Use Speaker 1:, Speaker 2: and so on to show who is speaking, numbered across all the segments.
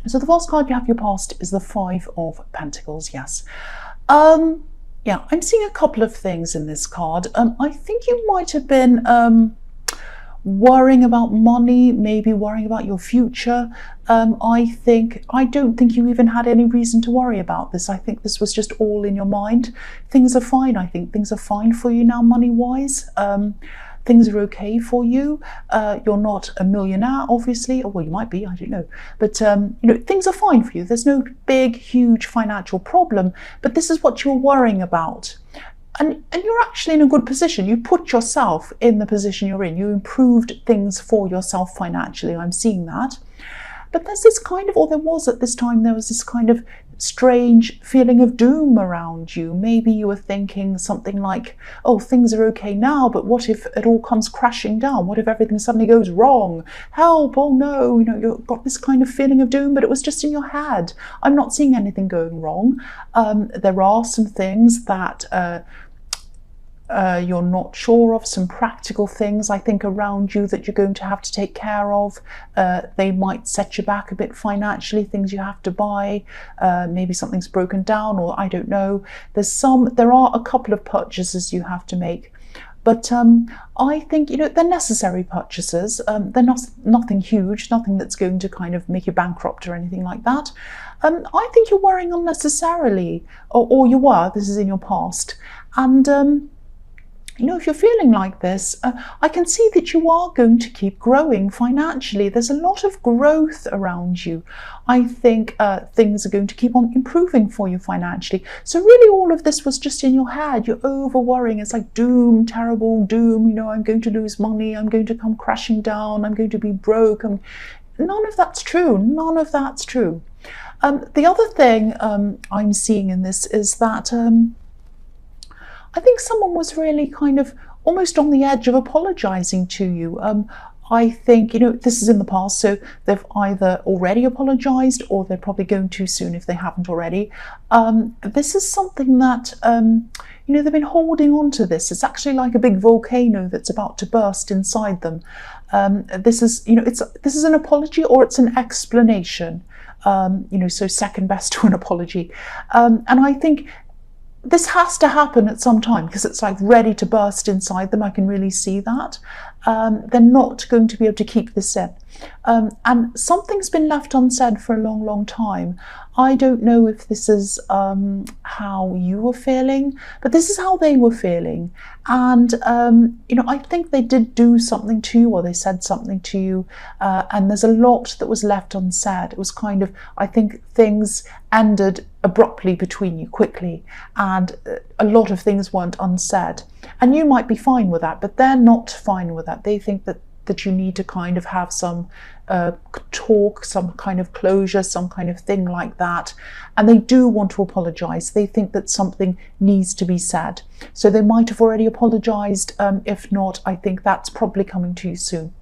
Speaker 1: So the first card you have your past is the Five of Pentacles, yes. Yeah, I'm seeing a couple of things in this card. I think you might have been worrying about money, maybe worrying about your future. I don't think you even had any reason to worry about this. I think this was just all in your mind. Things are fine. I think things are fine for you now, money-wise. Things are okay for you. You're not a millionaire, obviously, or well, you might be, I don't know. But you know, things are fine for you. There's no big, huge financial problem, but this is what you're worrying about. And you're actually in a good position. You put yourself in the position you're in. You improved things for yourself financially. I'm seeing that. But there's this kind of, or there was at this time, there was this kind of strange feeling of doom around you. Maybe you were thinking something like, oh, things are okay now, but what if it all comes crashing down? What if everything suddenly goes wrong? Help, oh no, you know, you've got this kind of feeling of doom, but it was just in your head. I'm not seeing anything going wrong. There are some things that you're not sure of, some practical things I think around you that you're going to have to take care of. They might set you back a bit financially, things you have to buy, maybe something's broken down, or I don't know. There are a couple of purchases you have to make, but I think, you know, they're necessary purchases. They're nothing huge, nothing that's going to kind of make you bankrupt or anything like that. I think you're worrying unnecessarily, or you were. This is in your past, and you know, if you're feeling like this, I can see that you are going to keep growing financially. There's a lot of growth around you. I think things are going to keep on improving for you financially. So really all of this was just in your head. You're over worrying. It's like doom, terrible doom. You know, I'm going to lose money. I'm going to come crashing down. I'm going to be broke. None of that's true. None of that's true. The other thing I'm seeing in this is that I think someone was really kind of almost on the edge of apologizing to you. I think, you know, this is in the past, so they've either already apologized or they're probably going to soon if they haven't already. This is something that, you know, they've been holding on to this. It's actually like a big volcano that's about to burst inside them. This is, you know, this is an apology or it's an explanation. You know, so second best to an apology. And I think this has to happen at some time because it's like ready to burst inside them. I can really see that. They're not going to be able to keep this in. And something's been left unsaid for a long, long time. I don't know if this is how you were feeling, but this is how they were feeling. And, you know, I think they did do something to you, or they said something to you, and there's a lot that was left unsaid. It was kind of, I think things ended abruptly between you quickly, and a lot of things weren't unsaid. And you might be fine with that, but they're not fine with that. They think that you need to kind of have some talk, some kind of closure, some kind of thing like that. And they do want to apologize. They think that something needs to be said. So they might have already apologized. If not, I think that's probably coming to you soon.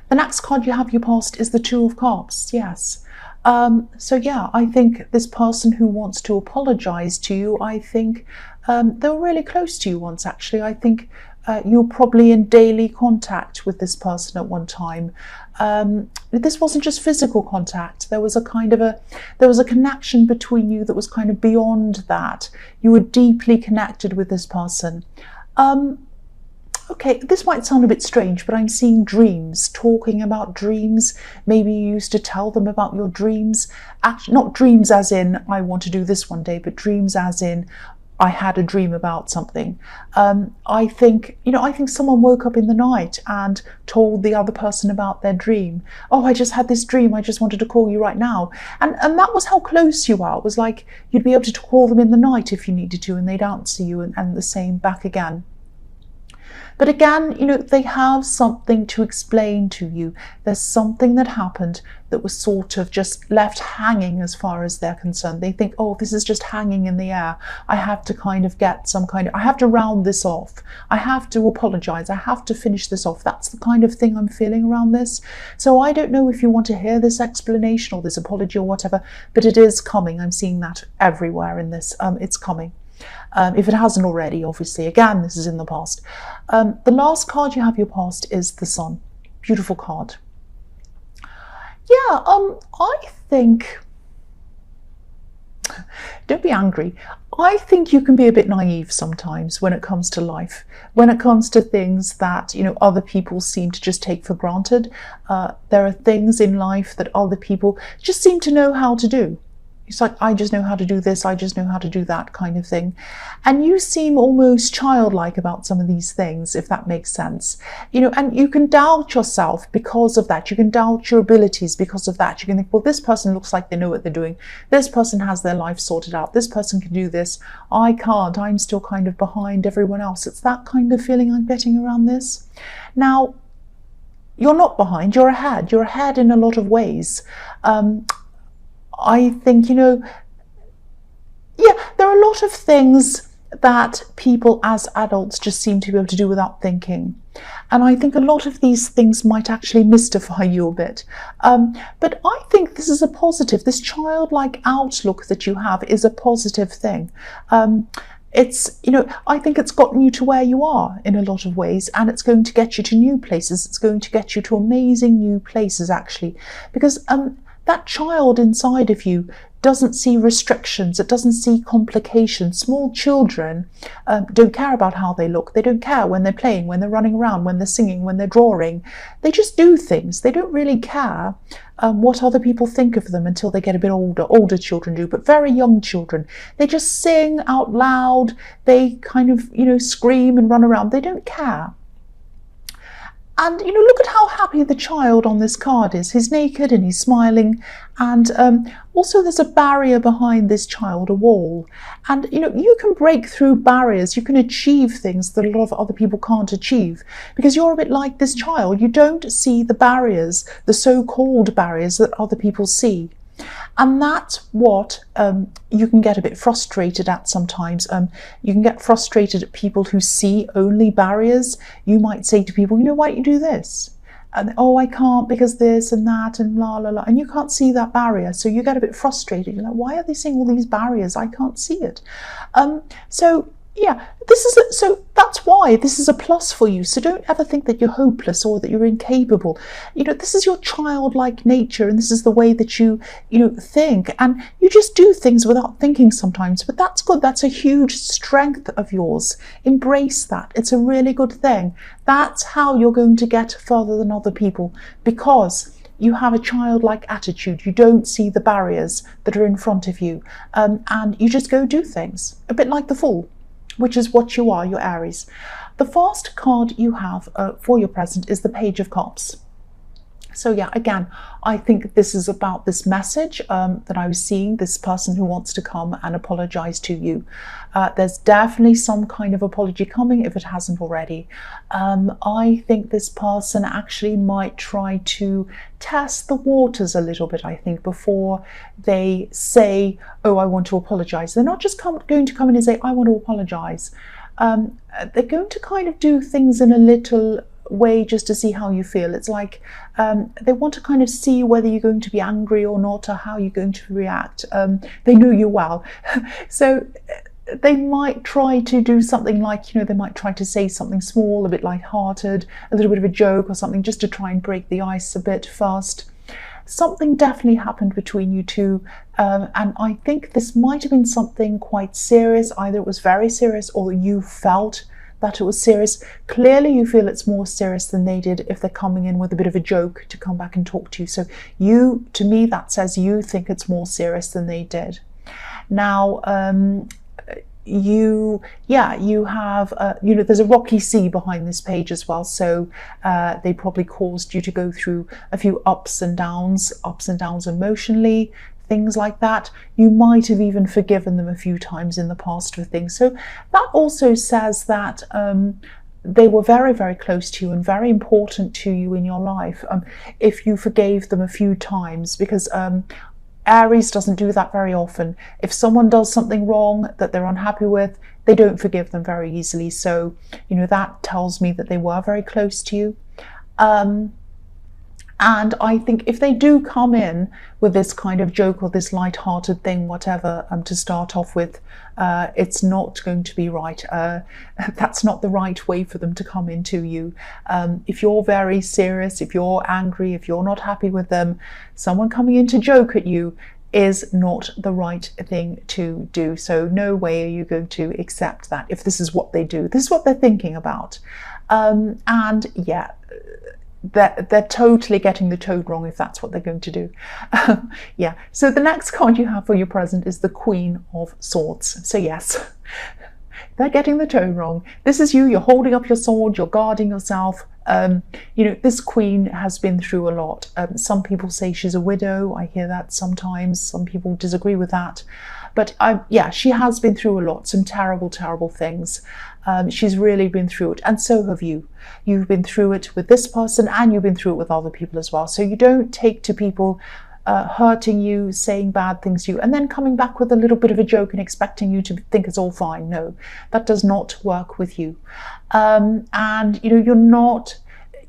Speaker 1: The next card you have your past is the Two of Cups. Yes. So yeah, I think this person who wants to apologize to you, I think they were really close to you once, actually. I think you're probably in daily contact with this person at one time. This wasn't just physical contact. There was a kind of there was a connection between you that was kind of beyond that. You were deeply connected with this person. Okay, this might sound a bit strange, but I'm seeing dreams, talking about dreams. Maybe you used to tell them about your dreams. Actually, not dreams as in, I want to do this one day, but dreams as in, I had a dream about something. I think, you know, I think someone woke up in the night and told the other person about their dream. Oh, I just had this dream. I just wanted to call you right now. And that was how close you are. It was like you'd be able to call them in the night if you needed to, and they'd answer you, and the same back again. But again, you know, they have something to explain to you. There's something that happened that was sort of just left hanging as far as they're concerned. They think, oh, this is just hanging in the air. I have to kind of get some kind of, I have to round this off. I have to apologize. I have to finish this off. That's the kind of thing I'm feeling around this. So I don't know if you want to hear this explanation or this apology or whatever, but it is coming. I'm seeing that everywhere in this. It's coming. If it hasn't already, obviously. Again, this is in the past. The last card you have your past is the Sun. Beautiful card. Yeah, I think, don't be angry. I think you can be a bit naive sometimes when it comes to life, when it comes to things that, other people seem to just take for granted. There are things in life that other people just seem to know how to do. It's like, I just know how to do this, I just know how to do that kind of thing. And you seem almost childlike about some of these things, if that makes sense. And you can doubt yourself because of that. You can doubt your abilities because of that. You can think, well, this person looks like they know what they're doing. This person has their life sorted out. This person can do this. I can't. I'm still kind of behind everyone else. It's that kind of feeling I'm getting around this. Now, you're not behind, you're ahead. You're ahead in a lot of ways. I think, there are a lot of things that people as adults just seem to be able to do without thinking. And I think a lot of these things might actually mystify you a bit. But I think this is a positive. This childlike outlook that you have is a positive thing. It's, I think it's gotten you to where you are in a lot of ways, and it's going to get you to new places. It's going to get you to amazing new places, actually, because that child inside of you doesn't see restrictions, it doesn't see complications. Small children don't care about how they look. They don't care when they're playing, when they're running around, when they're singing, when they're drawing. They just do things. They don't really care what other people think of them until they get a bit older. Older children do, but very young children, they just sing out loud. They kind of, scream and run around. They don't care. And, look at how happy the child on this card is. He's naked and he's smiling. And also there's a barrier behind this child, a wall. And, you can break through barriers. You can achieve things that a lot of other people can't achieve. Because you're a bit like this child. You don't see the barriers, the so-called barriers that other people see. And that's what you can get a bit frustrated at sometimes. You can get frustrated at people who see only barriers. You might say to people, why don't you do this? And, oh, I can't because this and that and la la la. And you can't see that barrier. So you get a bit frustrated. You're like, why are they seeing all these barriers? I can't see it. Yeah, so that's why this is a plus for you. So don't ever think that you're hopeless or that you're incapable. This is your childlike nature, and this is the way that you think, and you just do things without thinking sometimes. But that's good. That's a huge strength of yours. Embrace that. It's a really good thing. That's how you're going to get further than other people, because you have a childlike attitude. You don't see the barriers that are in front of you, and you just go do things. A bit like the Fool, which is what you are, you're Aries. The first card you have for your present is the Page of Cups. So yeah, again, I think this is about this message that I was seeing, this person who wants to come and apologize to you. There's definitely some kind of apology coming if it hasn't already. I think this person actually might try to test the waters a little bit, I think, before they say, oh, I want to apologize. They're not just going to come in and say, I want to apologize. They're going to kind of do things in a little way just to see how you feel. It's like they want to kind of see whether you're going to be angry or not, or how you're going to react. They know you well. So they might try to do something like, they might try to say something small, a bit light-hearted, a little bit of a joke or something, just to try and break the ice a bit first. Something definitely happened between you two, and I think this might have been something quite serious. Either it was very serious or you felt that it was serious. Clearly you feel it's more serious than they did if they're coming in with a bit of a joke to come back and talk to you. So to me, that says you think it's more serious than they did. Now, you have, there's a rocky sea behind this page as well. So they probably caused you to go through a few ups and downs emotionally, things like that. You might have even forgiven them a few times in the past for things. So that also says that they were very, very close to you and very important to you in your life, if you forgave them a few times, because Aries doesn't do that very often. If someone does something wrong that they're unhappy with, they don't forgive them very easily. So, that tells me that they were very close to you. And I think if they do come in with this kind of joke or this light-hearted thing, whatever, to start off with, it's not going to be right. That's not the right way for them to come into you. If you're very serious, if you're angry, if you're not happy with them, someone coming in to joke at you is not the right thing to do. So no way are you going to accept that if this is what they do. This is what they're thinking about. And yeah, they're totally getting the tone wrong if that's what they're going to do. Yeah, so the next card you have for your present is the Queen of Swords. So yes, they're getting the tone wrong. This is you, you're holding up your sword, you're guarding yourself. You know, this queen has been through a lot. Some people say she's a widow. I hear that sometimes. Some people disagree with that. But yeah, she has been through a lot, some terrible, terrible things. She's really been through it, and so have you. You've been through it with this person, and you've been through it with other people as well. So you don't take to people hurting you, saying bad things to you, and then coming back with a little bit of a joke and expecting you to think it's all fine. No, that does not work with you. And you know,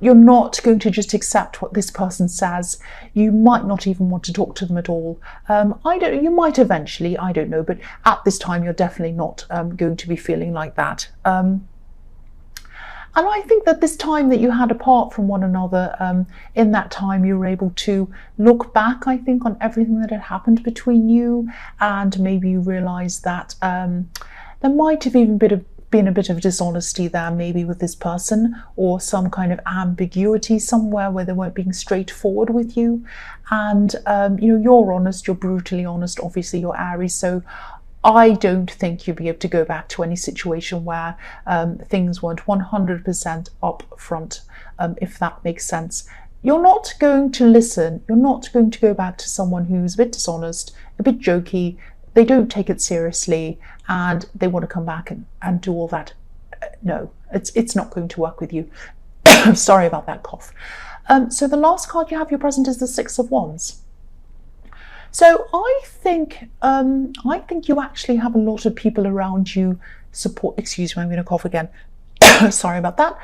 Speaker 1: you're not going to just accept what this person says. You might not even want to talk to them at all. You might eventually, I don't know, but at this time you're definitely not going to be feeling like that. And I think that this time that you had apart from one another, in that time you were able to look back, I think, on everything that had happened between you, and maybe you realised that there might have even been a bit of dishonesty there, maybe with this person, or some kind of ambiguity somewhere where they weren't being straightforward with you. And you know, you're honest, you're brutally honest, obviously you're Aries, so I don't think you'll be able to go back to any situation where things weren't 100% up front, if that makes sense. You're not going to listen, you're not going to go back to someone who's a bit dishonest, a bit jokey, they don't take it seriously, and they want to come back and do all that. No, it's not going to work with you. Sorry about that cough. So the last card you have your present is the Six of Wands. So I think you actually have a lot of people around you support. Excuse me, I'm going to cough again. Sorry about that.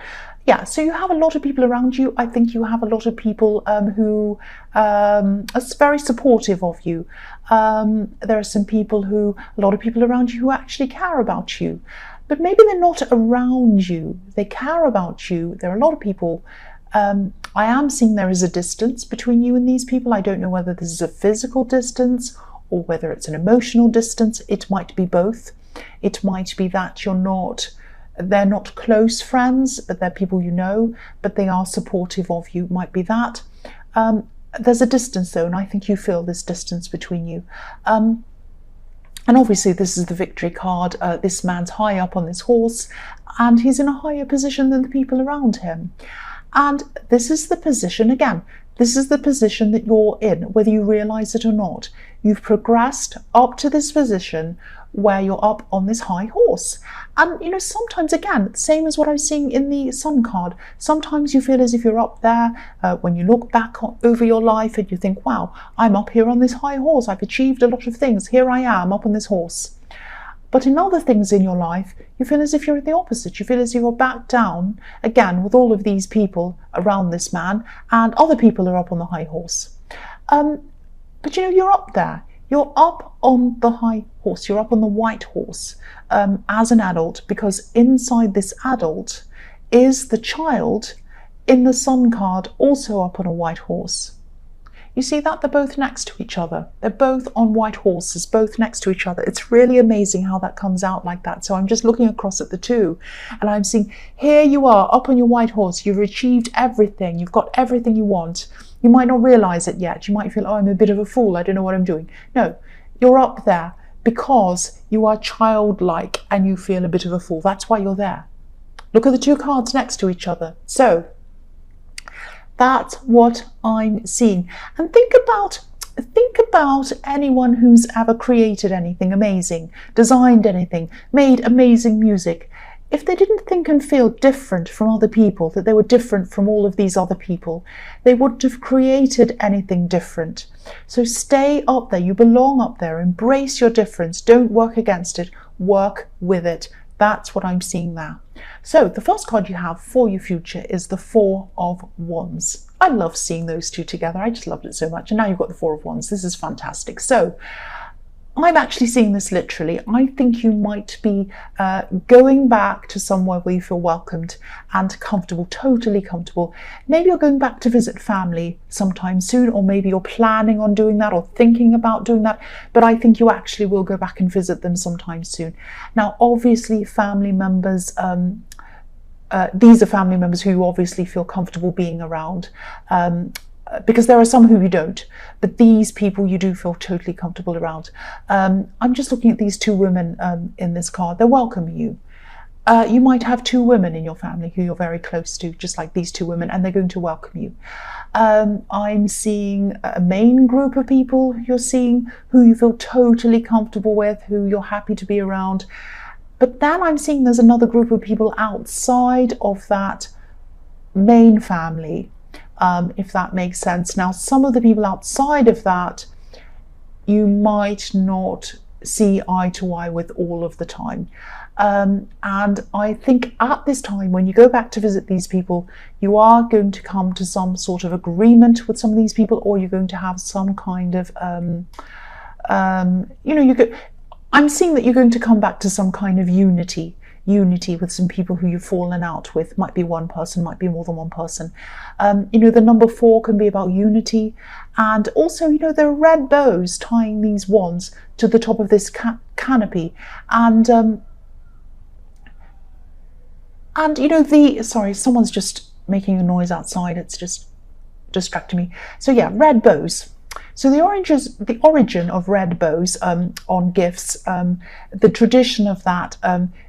Speaker 1: Yeah, so you have a lot of people around you. I think you have a lot of people who are very supportive of you. There are some people a lot of people around you who actually care about you, but maybe they're not around you. They care about you. There are a lot of people. I am seeing there is a distance between you and these people. I don't know whether this is a physical distance or whether it's an emotional distance. It might be both. It might be that they're not close friends, but they're people you know, but they are supportive of you. Might be that. There's a distance though, and I think you feel this distance between you. And obviously this is the Victory card. This man's high up on this horse, and he's in a higher position than the people around him. And this is the position, again, this is the position that you're in, whether you realise it or not. You've progressed up to this position where you're up on this high horse. And, you know, sometimes, again, same as what I was seeing in the Sun card, sometimes you feel as if you're up there when you look back over your life and you think, wow, I'm up here on this high horse. I've achieved a lot of things. Here I am up on this horse. But in other things in your life, you feel as if you're the opposite. You feel as if you're back down, again, with all of these people around this man, and other people are up on the high horse. But you know, you're up there. You're up on the high horse. You're up on the white horse as an adult, because inside this adult is the child in the Sun card, also up on a white horse. You see that? They're both next to each other. They're both on white horses, both next to each other. It's really amazing how that comes out like that. So I'm just looking across at the two, and I'm seeing, here you are up on your white horse. You've achieved everything. You've got everything you want. You might not realize it yet. You might feel, oh, I'm a bit of a fool. I don't know what I'm doing. No, you're up there because you are childlike and you feel a bit of a fool. That's why you're there. Look at the two cards next to each other. So that's what I'm seeing. And think about anyone who's ever created anything amazing, designed anything, made amazing music. If they didn't think and feel different from other people, that they were different from all of these other people, they wouldn't have created anything different. So stay up there. You belong up there. Embrace your difference. Don't work against it. Work with it. That's what I'm seeing there. So the first card you have for your future is the Four of Wands. I love seeing those two together. I just loved it so much. And now you've got the Four of Wands. This is fantastic. So I'm actually seeing this literally. I think you might be going back to somewhere where you feel welcomed and comfortable, totally comfortable. Maybe you're going back to visit family sometime soon, or maybe you're planning on doing that or thinking about doing that. But I think you actually will go back and visit them sometime soon. Now, obviously, family members, these are family members who you obviously feel comfortable being around. Because there are some who you don't, but these people you do feel totally comfortable around. I'm just looking at these two women in this card. They're welcoming you. You might have two women in your family who you're very close to, just like these two women, and they're going to welcome you. I'm seeing a main group of people you're seeing who you feel totally comfortable with, who you're happy to be around. But then I'm seeing there's another group of people outside of that main family. If that makes sense. Now, some of the people outside of that, you might not see eye to eye with all of the time. And I think at this time, when you go back to visit these people, you are going to come to some sort of agreement with some of these people, or you're going to have some kind of, I'm seeing that you're going to come back to some kind of unity with some people who you've fallen out with. Might be one person, might be more than one person. The number 4 can be about unity. And also, there are red bows tying these wands to the top of this canopy. And sorry, someone's just making a noise outside. It's just distracting me. So yeah, red bows. So the origin of red bows on gifts, the tradition of that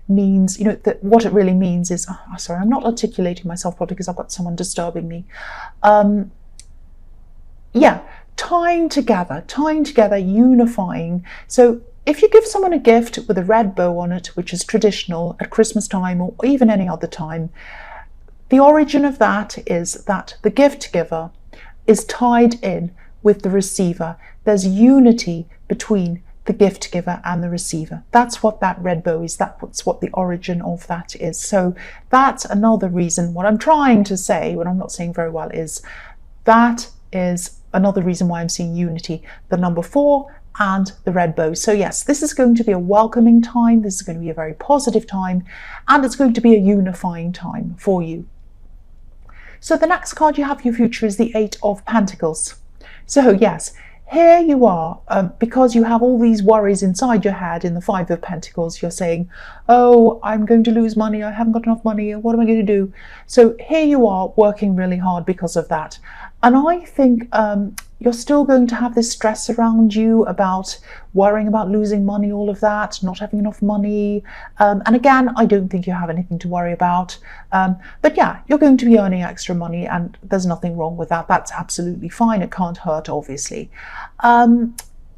Speaker 1: means, that what it really means is, sorry, I'm not articulating myself properly because I've got someone disturbing me. Tying together, unifying. So if you give someone a gift with a red bow on it, which is traditional at Christmas time or even any other time, the origin of that is that the gift giver is tied in with the receiver. There's unity between the gift giver and the receiver. That's what that red bow is. That's what the origin of that is. So that's another reason. What I'm trying to say, what I'm not saying very well, is that is another reason why I'm seeing unity. The number 4 and the red bow. So yes, this is going to be a welcoming time. This is going to be a very positive time, and it's going to be a unifying time for you. So the next card you have for your future is the 8 of Pentacles. So yes, here you are, because you have all these worries inside your head in the 5 of Pentacles. You're saying, oh, I'm going to lose money. I haven't got enough money. What am I going to do? So here you are working really hard because of that. And I think you're still going to have this stress around you about worrying about losing money, all of that, not having enough money. And again, I don't think you have anything to worry about. But yeah, you're going to be earning extra money, and there's nothing wrong with that. That's absolutely fine. It can't hurt, obviously.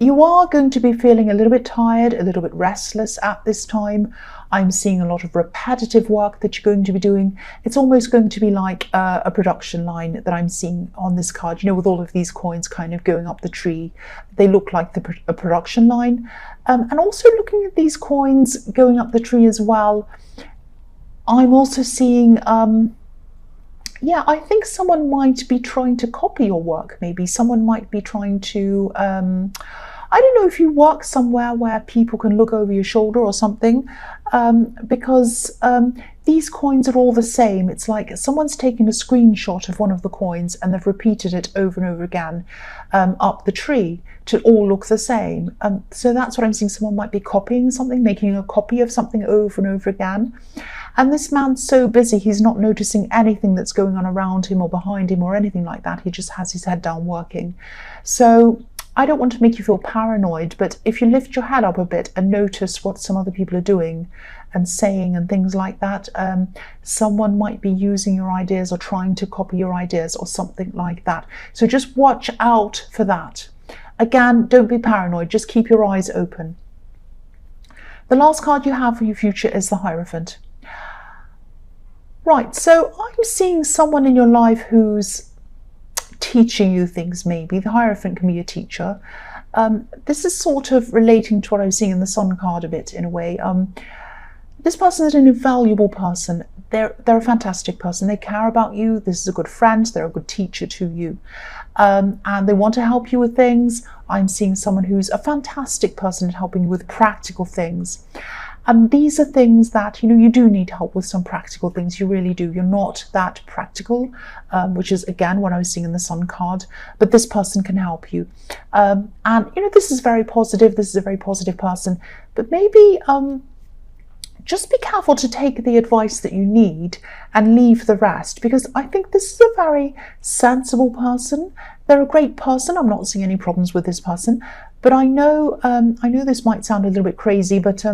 Speaker 1: You are going to be feeling a little bit tired, a little bit restless at this time. I'm seeing a lot of repetitive work that you're going to be doing. It's almost going to be like a production line that I'm seeing on this card, with all of these coins kind of going up the tree. They look like a production line. And also looking at these coins going up the tree as well, I'm also seeing, I think someone might be trying to copy your work. Maybe someone might be trying to, I don't know if you work somewhere where people can look over your shoulder or something, because these coins are all the same. It's like someone's taken a screenshot of one of the coins and they've repeated it over and over again up the tree to all look the same. So that's what I'm seeing. Someone might be copying something, making a copy of something over and over again. And this man's so busy, he's not noticing anything that's going on around him or behind him or anything like that. He just has his head down working. So I don't want to make you feel paranoid, but if you lift your head up a bit and notice what some other people are doing and saying and things like that, someone might be using your ideas or trying to copy your ideas or something like that. So just watch out for that. Again, don't be paranoid, just keep your eyes open. The last card you have for your future is the Hierophant. Right, so I'm seeing someone in your life who's teaching you things, maybe. The Hierophant can be a teacher. This is sort of relating to what I was seeing in the Sun card a bit, in a way. This person is an invaluable person. They're a fantastic person. They care about you. This is a good friend. They're a good teacher to you. And they want to help you with things. I'm seeing someone who's a fantastic person at helping you with practical things. And these are things that, you do need help with some practical things. You really do. You're not that practical, which is, again, what I was seeing in the Sun card. But this person can help you. And, this is very positive. This is a very positive person. But maybe just be careful to take the advice that you need and leave the rest, because I think this is a very sensible person. They're a great person. I'm not seeing any problems with this person. But I know this might sound a little bit crazy, but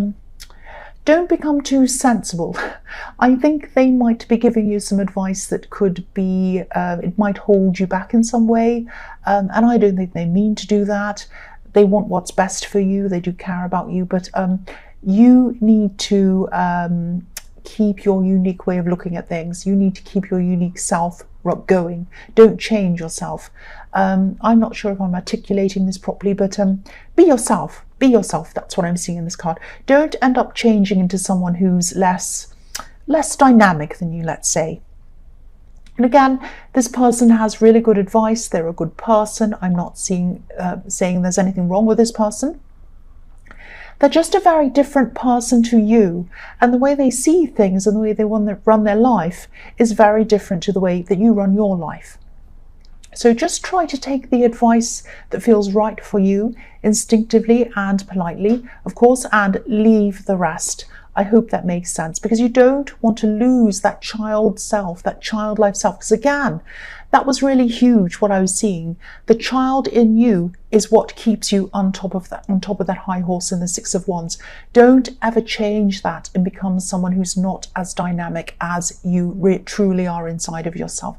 Speaker 1: don't become too sensible. I think they might be giving you some advice that could be, it might hold you back in some way. And I don't think they mean to do that. They want what's best for you. They do care about you. But you need to keep your unique way of looking at things. You need to keep your unique self going. Don't change yourself. I'm not sure if I'm articulating this properly, but be yourself. Be yourself. That's what I'm seeing in this card. Don't end up changing into someone who's less dynamic than you, let's say. And again, this person has really good advice. They're a good person. I'm not saying there's anything wrong with this person. They're just a very different person to you, and the way they see things and the way they want to run their life is very different to the way that you run your life. So just try to take the advice that feels right for you, instinctively and politely, of course, and leave the rest. I hope that makes sense, because you don't want to lose that child self, that childlike self. Because again, that was really huge what I was seeing. The child in you is what keeps you on top of that high horse in the Six of Wands. Don't ever change that and become someone who's not as dynamic as you truly are inside of yourself.